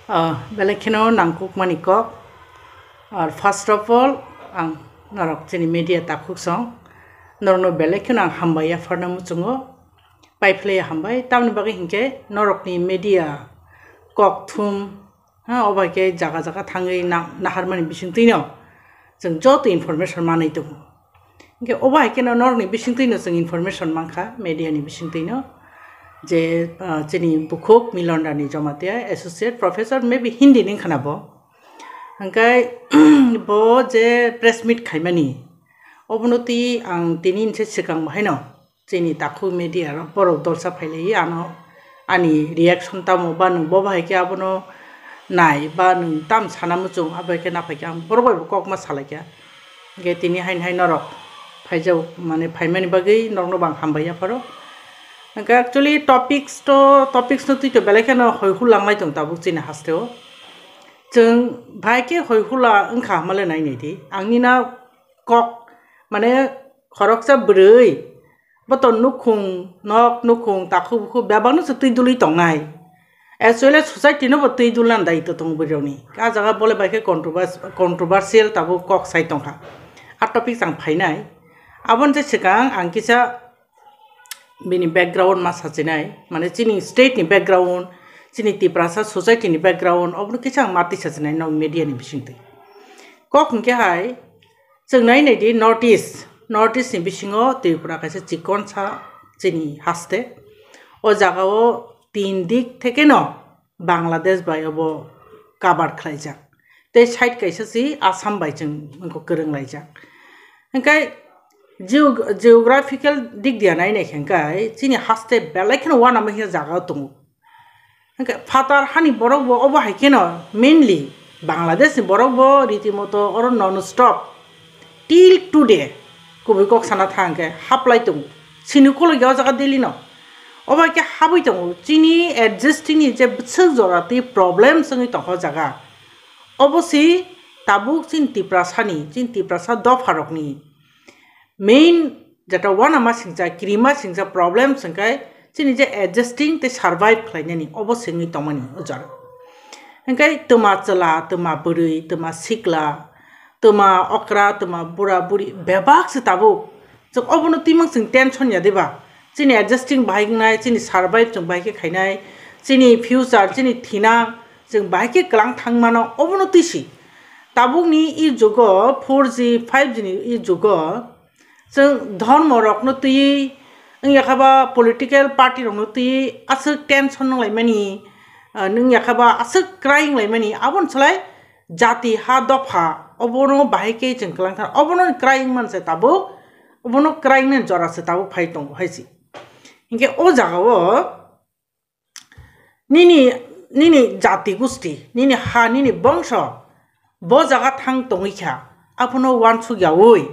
Belekino nangkuk manikok. First of all, ang narok chini media takuk song. Norno belekino ang hambay ya farna muchungo. Paiplay hambay tamni bagi hingke norok ni media kok thum obai ke jaga jaga thangai nahar mani bising tino. Jeng joto information manai tu. Hingke obai ke norok ni bising tino jeng information mangka media ni bising tino. Je chini bukhuk Milan Rani Jamatia associate professor maybe Hindi ning khana bo angkai bo je press meet khaimani obunoti ang tinin se sikang haino chini takhu media ro borok dolsa phailei ano ani reaction tamo ba nung bo bai ke abono nai ba nung tam sanamu chung abai ke na phai am borok kok ma salai ke ge tini hain norok phaijau mane phaimani bagai norno bang hambaya paro actually topics no tito belekano hoihula ngai tong tabuk china hasteo jeng bhaike hoihula engkha male nai nei di angni na kok mane khoroksa brei boton nukhung nok nukhung takhu khu babang no sutui duli tong nai actually society no botui dulan dai to tong bironi ka jaga bole bhaike controversial tabuk kok sai tong kha a topic sang phainai abon je sikang angkisa bini background masa cinai, mana cini state ni background, cini tiprasa society ni background, obno kisah mati sacinai no media ni bising tu. Kok ngke hai, cengai ni di notice ni bisingo tripura kaise cikon sa cini haste, o jaga o 3 dik theke no Bangladesh bai obo kabar khlaijak. Te side kaise si Assam bai jeng ngko kereng laijak. Engkai geographical dig dia nai nei khengkai chini haste belekno wana ma hia jaga tung engkai fatar hani borok bo obo haikeno mainly Bangladesh borok bo ritimoto or non stop till today kubi kok sana thangke haplai tung chini kolo gya jaga delino oba ke habui tung chini adjusting ni je bchak jorati problem sangi tong jaga obosi tabuk chin tiprasa do pharokni main jata wana masingja krima singja problem sangkai chini je adjusting te survive khlainani obosingi tomani ujar engkai tuma chala tuma buri tuma sikla tuma okra tuma bura buri bebak se tabu jok obono timang sing tension ya deba chini adjusting bhaignai chini survive jong baike khainai chini future chini thina jong baike klang thangmano obono tisi tabukni I jugo 4G 5G ni I jugo जों धर्म रखनो तुई नों याखाबा political party रखनो तुई आसक tension नंग लाइमानी नों याखाबा आसक crying लाइमानी आबन सलाय जाति हा दफा अबनो बाइके जों कलांथार अबनो crying मानसे ताबो अबनो crying ने जरा से ताबो फाइटों हाइसी इनके ओ जागावो निनी जाति गुस्ती निनी हा निनी वंश बो जागा थांग तोंगिखा आपनो वान सुग्यावोई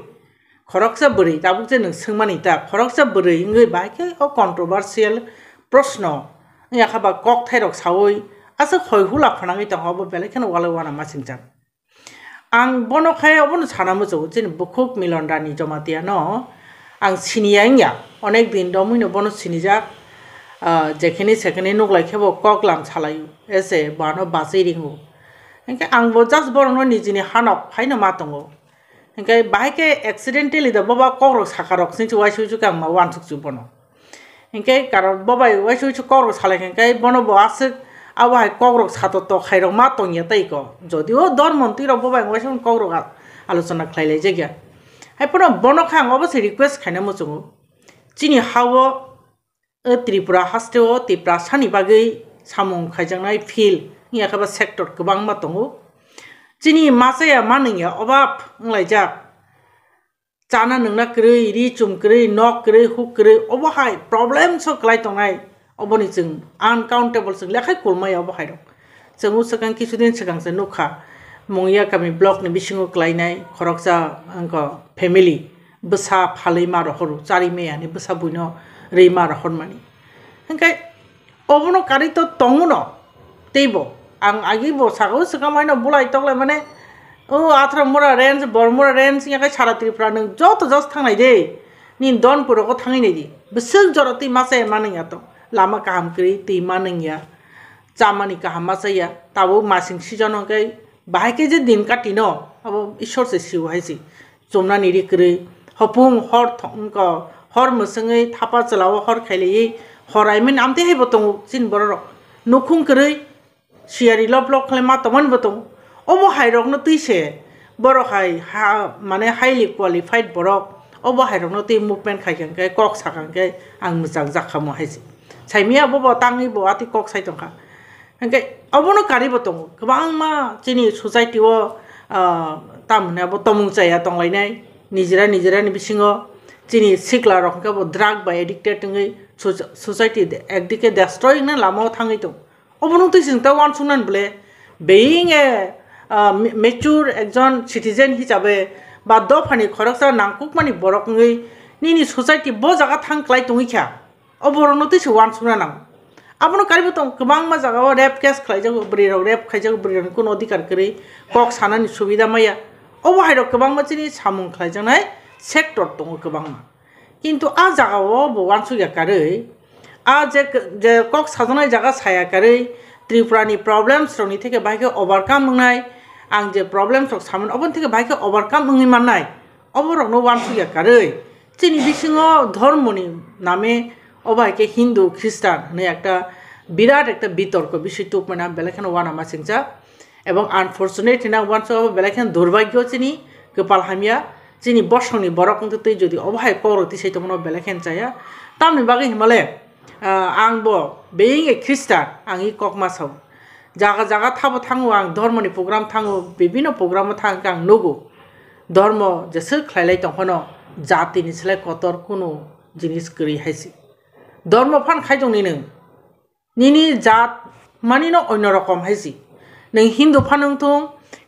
खरकसा बरै दाबुक जे नों सोंमानि दा खरकसा बरै ngै बाइके ओ controversial प्रश्न याखाबा कक थाइरक सावै आसे खयहुला फनाङै दं अब बेलेखन वालवाना मासिंजा आं बनखाय अबनो साना मोजौ जेन बुखुक मिलन रानी जमातिया न आं सिनियाया अनेक दिन दमैनो बनो सिनिजा जेखिनि सेखिनि नगलायखेबो ककलाम सालायु एसे बानो बाजै रिंगु एंके आंबो जास्ट बरनो निजिनि हानक फाइनो मा दङो engkai baike accidentally da baba korok sakarok sing waisu chu kang ma wan suk chu bono engkai karon baba waisu chu korok salai engkai bono bo asik awa korok sato to khairok ma tong ya tai ko jodio dor monti ro baba waisu korok alochona khlailai jegya hai pono bono khang obose request khaina mo chungu chini hawo tripura hasteo tripura sani bagai samung khaijangnai feel ya khaba sector kubang ma tongu chini masaya maningya obap nglaija chana nungna krei ri chum krei nok krei hu krei obahai problem so klai tongai oboni chung uncountable chung lekhai kulmai obahai ro chungu sakang kisudin sakang se nukha mongya kami block ni bisingo klainai khoroksa angko family bsa phalai ma ro horu chari meya ni bsa buino reima ro honmani engkai obono kari to tonguno teibo ang agi bo sago sakamai no bulai toklai mane o atra mura range bormura range ya kai sara tripura nang joto jos thangnai de nin don puro ko thangai nei di besek joroti mase maning ya to lama kaham kri ti maning ya chamani kaham masa ya tabo masing sijon hangkai bahai ke je din katino abo ishor se siu haisi jomna niri kri hopung hor thongko hor musangai thapa chalao hor khailei horaimen amte hai botong sin borok nukhung kri siari lop lop khle ma tomon botong obo hairok no tuise borok hai mane highly qualified borok obo hairok no tui movement khaikangkai kok sakangkai ang mujang jakhamo haisi saimia bo tangi bo ati kok sai tongkha hangkai obono kari botong kwbang ma chini society o tamne bo tomung chaya tonglai nijera ni bisingo chini sikla rok ka bo drug by addicted ngai society ekdike destroying na lamo thangai to obono tui singta wan sunan bole being a mature ekjon citizen hisabe ba dofani khoroksa nangkuk mani borok ngai nini society bo jaga thangklai tongi kha obono tui wan sunan abono karibo tong kwbang ma jaga o rape case khlaijak bri rok rape khaijak bri rok kono adhikar kri kok sanani subida maya obo hairok kwbang ma chini samung khlaijaknai sector tongo kwbang ma কিন্তু আ জায়গাও বওয়ানসু ইয়াকারে আ যে cock সাজনাই জায়গা সায়াকারে ত্রিপুরানি problems Roni থেকে বাইকে overcome মংনাই আং যে problems rock সামন অবন থেকে বাইকে ওভারকাম মংনি মাননাই অবরকনো ওয়ানসু ইয়াকারে চিনি বিসিং ধর্মনি নামে অবাইকে হিন্দু খ্রিস্টান নে একটা বিরাট একটা বিতর্ক বিষয় টুক মানে বেলাখান ওয়ানামা সিংচা এবং আনফরচুনেট না ওয়ানসু বেলাখান দুর্ভাগ্য চিনি কপাল হামিয়া chini bosong ni borok ngte tui jodi obhai koroti sei tomono belekhen chaya tamni bagi himale ang bo being a Christian ang I kokma sau jaga thabo thangu ang dharma ni program thangu bibino program thang kang nugu dharma jese khlailai tonghono jati ni sele kotor kuno jinis kri haisi dharma phan khaijong ni nung nini jat mani no onno rokom haisi nung hindu phanung thung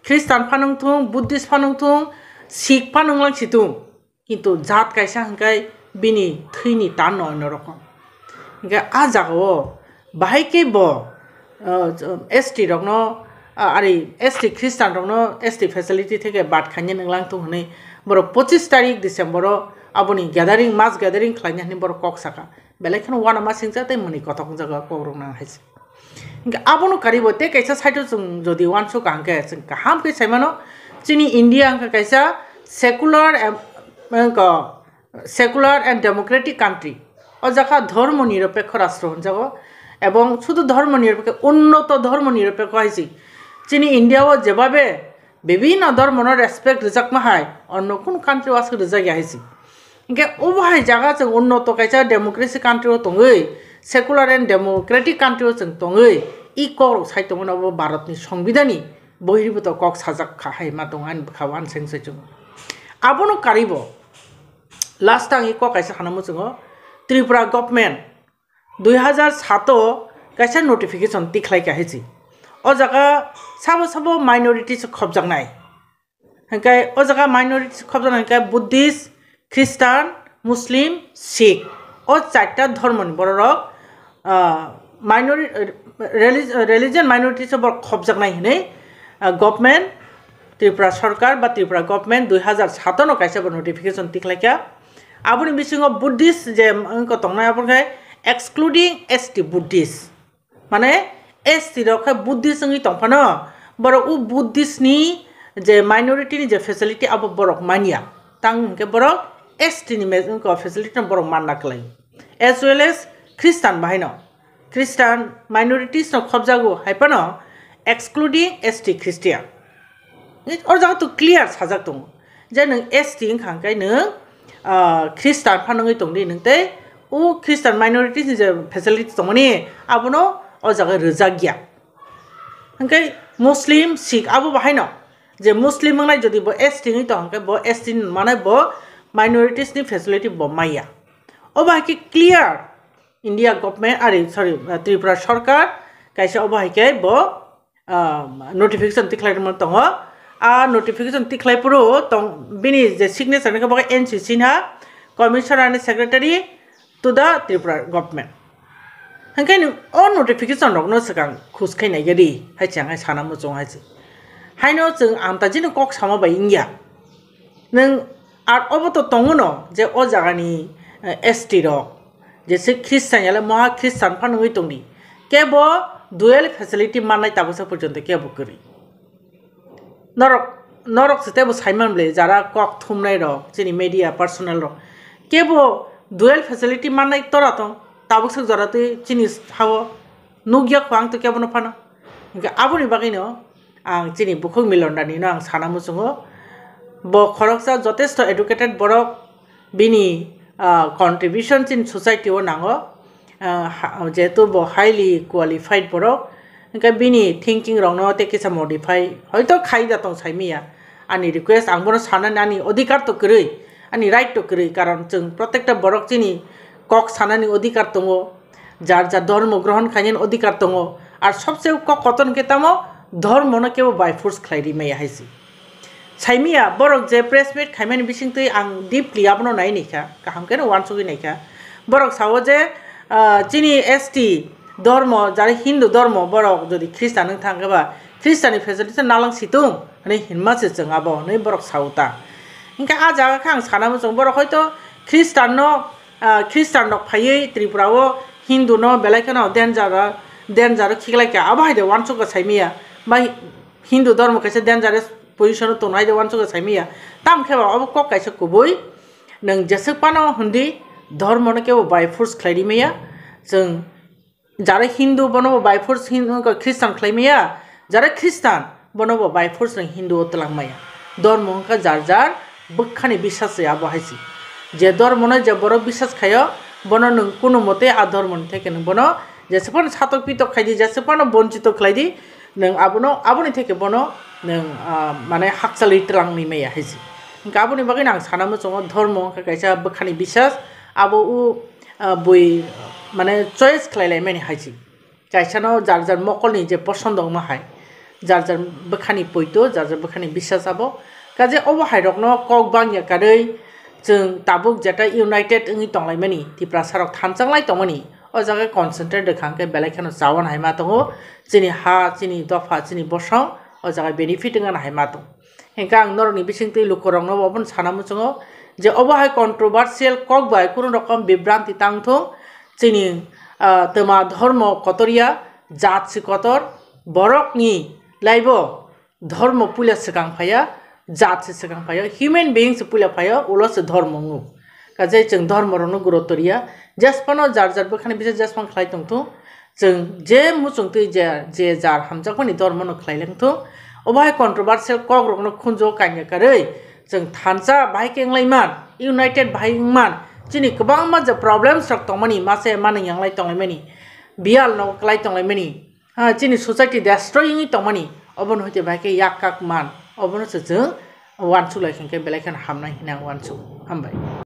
Christian phanung thung Buddhist phanung thung Sikh panunglang situng কিন্তু জাত কাইসা হাঙ্কাই বিনি থৈনি টান অন্যরকম হাঙ্কাই আ জাগাও বাহাইকে ব ST রকন আর ST খ্রিস্টান রকন ST facility থেকে বাদ খাইনি নংলাং তো হনে বড় 25 তারিখ ডিসেম্বর আবনি গ্যাদারিং মাস গ্যাদারিং খাইনি হনে বড় কক সাকা বেলাইখান ওয়ান মা সিংজা তাই মনি কতক জায়গা কৌরং হাইছে হাঙ্কাই আবনো কারিব তে কাইসা সাইটো जों যদি ওয়ান সো কাঙ্কে जों কাহাম কে সাইমানো chini India angka kaisa secular and democratic country o jaka dharmo niropekho rashtra honjago ebong শুধু ধর্ম নিরপেক্ষ উন্নত ধর্ম নিরপেক্ষ হাইছি chini India o jebabe bibhinno ধর্মno respect rijakma hai onno kun country was rijak haisi inge obhai jaga jeng unnot kaisa democracy country o tongoi secular and democratic country o jeng tongoi I kor saitomon obo bharatni সংবিধানি বহির্ভূত cock সাজাক খাহাই মা দঙান খাওয়ান সেংসে जों আবনো Karib last আং ই ককাইসা খানামু जों Tripura government 2007 কাইসা notification তিখলাই কাহেছি ও জায়গা সাবো minorities খবজাকনাই হাঙ্কাই ও জায়গা minorities খবজাকনাই হাঙ্কাই Buddhist খ্রিস্টান মুসলিম শিখ ও চারটা ধর্মনি বড়রক রিলিজিয়ন মাইনরিটিস বড় খবজাকনাই হনে गभर्नमेंट त्रिपुरा सरकार बा Tripura government 2007 no kaisa notification tiklaika abuni bisingo Buddhist je ko tongnai aponkai excluding ST Buddhist mane ST rokha Buddhist ngi tongphano boro u Buddhist ni je minority ni je facility abo borok mania tang ke borok ST ni mezun ko facility no borok manna klai as well as Christian bahino Christian minorities no khobjago haipano excluding ST Christian or jaga to clear sajak tong je nung ST khangkai nung Christian phanungi tongdi nung te u Christian minorities je facility tongni abono o jaga rejagya hangkai Muslim Sikh abo bahaino je Muslim mangnai jodi bo ST ngi to hangkai bo ST manai bo minorities ni facility bo maya o bahaki clear India government sorry Tripura sarkar kaisa o bahaki bo notification tiklai mo tongo a notification tiklai puro tong bini je signature ne ka NCC na commissioner and secretary to the Tripura government hangkai ni on notification rok no sakang khuskai nai gadi hai chang hai sana mo chong hai chi haino जों amta jin kok sama bai ingya nang ar obo to tongo no je o jagani ST rok je se Christian yala moha Christian phanungoi tongni kebo dual facility manai tabusa porjonto kebo kori norok sete bo saiman ble jara kok thumnai rok chini media personal rok kebo dual facility manai tora to tabuk sak jara te chini hawo nugya kwang to kebo no phano inga aboni bagai no ang chini bukhok Milan Rani no ang sanamu chungo bo khoroksa jotesto educated borok bini contribution in society o nango jehetu bo highly qualified borok inga bini thinking rong no te kisa modify hoyto khaida tong saimiya ani request ang bono sanani ani odhikar to koroi ani right to koroi karon chung protekta borok chini kok sanani odhikar tongo jar dharma grohon khainen odhikar tongo ar sobse kok koton ketamo dharma no kebo by force khlairi maya haisi saimiya borok je press meet khaimani bisingtui ang deeply abono nai nikha kaham keno wansugui naikha borok sawo je chini ST ধর্ম যারা হিন্দু ধর্ম বড় যদি খ্রিস্টান থাকবা খ্রিস্টানি facility নালাং সিতুং মানে হিনমাসে जों আবো नै বড় সাউতা ইনকা আ জায়গা খাং সানামু जों বড় হয়তো খ্রিস্টান নক ফাইयै ত্রিপুরাও হিন্দু ন বেলাইখানো ডেঞ্জার খিগলাইকা আবাহাইদে ওয়ানসুকা সাইমিয়া বা হিন্দু ধর্ম কাছে ডেঞ্জারাস পজিশন তো নাইদে ওয়ানসুকা সাইমিয়া তাম খেবা অব কক কাইছে কবই নং যেসক পানো হন্দি ধর্ম ন কেও বাই ফোর্স খ্লাইদিমেয়া जों যারা হিন্দু বনবো বাই ফোর্স হিন্দু খ্রিস্টান খাইমাইয়া যারা খ্রিস্টান বনবো বাই ফোর্স হিন্দু তলাংমাইয়া ধর্ম হংকা যার বখানি বিশ্বাস আবহাইছি যে ধর্ম নয় যে বড় বিশ্বাস খায় বন নং কোনো মতে আ ধর্ম থেকে নং বন যেসেপান ছাতক পিতক খাইদি যেসেপান বঞ্চিত খাইদি নং আবনি থেকে বন নং মানে হাকসালি তলাংনি মাইয়া হাইছি আবনি বাকি আং সানামো চঙ ধর্ম হংকা কাইসা বখানি বিশ্বাস আবো বই মানে চয়েস খাইলাই মানে হাইছি কাইসানো যার মকলনি যে পছন্দ মাহাই যার বখানি পইতো যার বখানি বিশ্বাস আবো কাজে অবহাই রকনো কক বাংয়া কাरै जों ताबुक जेटा यूनाइटेड इंगि तंलाइमानि तिप्रा सारक थानचांलाइ तंमानि ओ जागा कन्सेंट्रेट देखांके बेलाइखानो जावन हाइमा दङो जिनि हा जिनि दफा जिनि बसं ओ जागा बेनिफिट इंगा हाइमा दं हेंका आं नरनि बिसिंति लुखरंनो बबन सानामु जोङो जे अबहाय कन्ट्रोभार्सियल कक बाय कुनु रकम बिभ्रांति तांथो जिनि तमा धर्म कतरिया जात सिकतर बरकनि लाइबो धर्म पुलिस सिगां फाया जात सिगां फाया ह्यूमन बीइंग्स पुलिया फाया उलस धर्म ngु काजे जों धर्म रनो गुरुत्वरिया जसपनो जार बखानि बिसे जसपन खलाइ तंथु जों जे मुचुंतै जे जार हामजाखनि धर्म न खलाइलंथु अबाय कन्ट्रोभार्सियल कक रकनो खुनजो काइया कारै जों थानसा बाइकेंलाइमान यूनाइटेड बाइमान जिनि गोबां माजा प्रब्लेम्स रक तंमानि मासे माने यांलाइ तंलाइमानि बियाल न क्लाइ तंलाइमानि जिनि सोसाइटी डेस्ट्रयिंग तंमानि अबन होते बाइके याकाक मान अबन जों वानसु लाइखेंके बेलाइखान हामनाय हिना वानसु हामबाय।